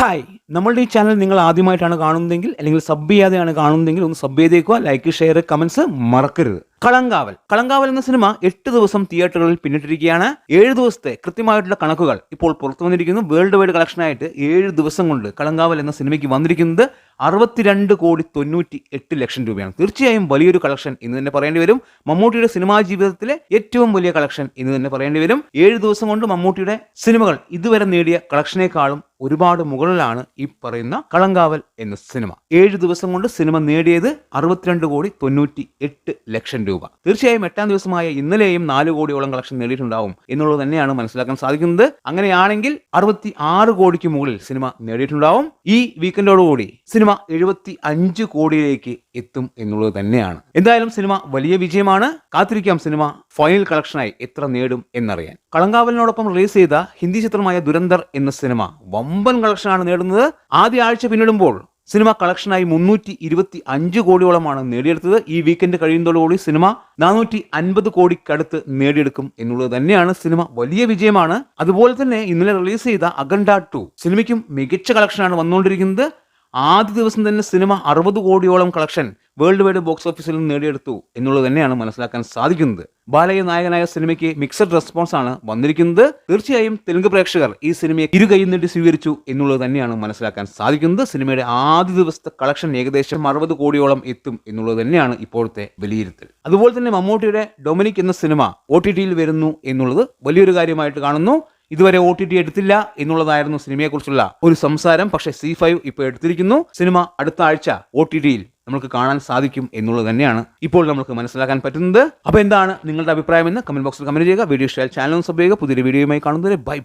Hi, നമ്മളുടെ ഈ channel നിങ്ങൾ ആദ്യമായിട്ടാണ് കാണുന്നതെങ്കിൽ അല്ലെങ്കിൽ സബ് ചെയ്യാതെയാണ് കാണുന്നതെങ്കിൽ ഒന്ന് സബ് ചെയ്തേക്കുക. ലൈക്ക്, ഷെയർ, കമന്റ്സ് മറക്കരുത്. കളങ്കാവൽ എന്ന സിനിമ 8 ദിവസം തിയേറ്ററുകളിൽ പിന്നിട്ടിരിക്കുകയാണ്. 7 ദിവസത്തെ കൃത്യമായിട്ടുള്ള കണക്കുകൾ ഇപ്പോൾ പുറത്തു വന്നിരിക്കുന്നു. വേൾഡ് വൈഡ് കളക്ഷനായിട്ട് 7 ദിവസം കൊണ്ട് കളങ്കാവൽ എന്ന സിനിമയ്ക്ക് വന്നിരിക്കുന്നത് 62,98,00,000 രൂപയാണ്. തീർച്ചയായും വലിയൊരു കളക്ഷൻ എന്ന് തന്നെ പറയേണ്ടി വരും. മമ്മൂട്ടിയുടെ സിനിമാ ജീവിതത്തിലെ ഏറ്റവും വലിയ കളക്ഷൻ എന്ന് തന്നെ പറയേണ്ടി വരും. 7 ദിവസം കൊണ്ട് മമ്മൂട്ടിയുടെ സിനിമകൾ ഇതുവരെ നേടിയ കളക്ഷനേക്കാളും ഒരുപാട് മുകളിലാണ് ഈ പറയുന്ന കളങ്കാവൽ എന്ന സിനിമ. 7 ദിവസം കൊണ്ട് സിനിമ നേടിയത് 62,98,00,000 രൂപ. തീർച്ചയായും 8ാം ദിവസമായ ഇന്നലെയും 4 കോടിയോളം കളക്ഷൻ നേടിയിട്ടുണ്ടാവും എന്നുള്ളത് തന്നെയാണ് മനസ്സിലാക്കാൻ സാധിക്കുന്നത്. അങ്ങനെയാണെങ്കിൽ 66 കോടിക്ക് മുകളിൽ സിനിമ നേടിയിട്ടുണ്ടാവും. ഈ വീക്കെൻഡോടുകൂടി സിനിമ 75 കോടിയിലേക്ക് എത്തും എന്നുള്ളത് തന്നെയാണ്. എന്തായാലും സിനിമ വലിയ വിജയമാണ്. കാത്തിരിക്കാം സിനിമ ഫൈനൽ കളക്ഷനായി എത്ര നേടും എന്നറിയാൻ. കളങ്കാവലിനോടൊപ്പം റിലീസ് ചെയ്ത ഹിന്ദി ചിത്രമായ ദുരന്തർ എന്ന സിനിമ വമ്പൻ കളക്ഷനാണ് നേടുന്നത്. ആദ്യ ആഴ്ച പിന്നിടുമ്പോൾ സിനിമ കളക്ഷനായി 325 കോടിയോളമാണ് നേടിയെടുത്തത്. ഈ വീക്കെൻഡ് കഴിയുന്നതോടുകൂടി സിനിമ 450 കോടിക്കടുത്ത് നേടിയെടുക്കും എന്നുള്ളത് തന്നെയാണ്. സിനിമ വലിയ വിജയമാണ്. അതുപോലെ തന്നെ ഇന്നലെ റിലീസ് ചെയ്ത അഖണ്ഡ 2 സിനിമയ്ക്കും മികച്ച കളക്ഷനാണ് വന്നുകൊണ്ടിരിക്കുന്നത്. ആദ്യ ദിവസം തന്നെ സിനിമ 60 കോടിയോളം കളക്ഷൻ വേൾഡ് വൈഡ് ബോക്സ് ഓഫീസിൽ നിന്ന് നേടിയെടുത്തു എന്നുള്ളത് തന്നെയാണ് മനസ്സിലാക്കാൻ സാധിക്കുന്നത്. ബാലയ്യ നായകനായ സിനിമയ്ക്ക് മിക്സഡ് റെസ്പോൺസ് ആണ് വന്നിരിക്കുന്നത്. തീർച്ചയായും തെലുങ്ക് പ്രേക്ഷകർ ഈ സിനിമയെ ഇരുകൈ നീട്ടി സ്വീകരിച്ചു എന്നുള്ളത് തന്നെയാണ് മനസ്സിലാക്കാൻ സാധിക്കുന്നത്. സിനിമയുടെ ആദ്യ ദിവസത്തെ കളക്ഷൻ ഏകദേശം 60 കോടിയോളം എത്തും എന്നുള്ളത് തന്നെയാണ് ഇപ്പോഴത്തെ വിലയിരുത്തൽ. അതുപോലെ തന്നെ മമ്മൂട്ടിയുടെ ഡൊമിനിക് എന്ന സിനിമ OTT-യിൽ വരുന്നു എന്നുള്ളത് വലിയൊരു കാര്യമായിട്ട് കാണുന്നു. ഇതുവരെ OTT എടുത്തില്ല എന്നുള്ളതായിരുന്നു സിനിമയെക്കുറിച്ചുള്ള ഒരു സംസാരം. പക്ഷേ C5 ഇപ്പോൾ എടുത്തിരിക്കുന്നു. സിനിമ അടുത്ത ആഴ്ച OTT-യിൽ നമുക്ക് കാണാൻ സാധിക്കും എന്നുള്ളത് തന്നെയാണ് ഇപ്പോൾ നമുക്ക് മനസ്സിലാക്കാൻ പറ്റുന്നത്. അപ്പോൾ എന്താണ് നിങ്ങളുടെ അഭിപ്രായം എന്ന് കമന്റ് ബോക്സിൽ കമന്റ് ചെയ്യുക. വീഡിയോ ഇഷ്ടമായാൽ ചാനൽ സബ്സ്ക്രൈബ് ചെയ്യുക. പുതിയൊരു വീഡിയോയുമായി കാണുന്നവരെ ബൈ.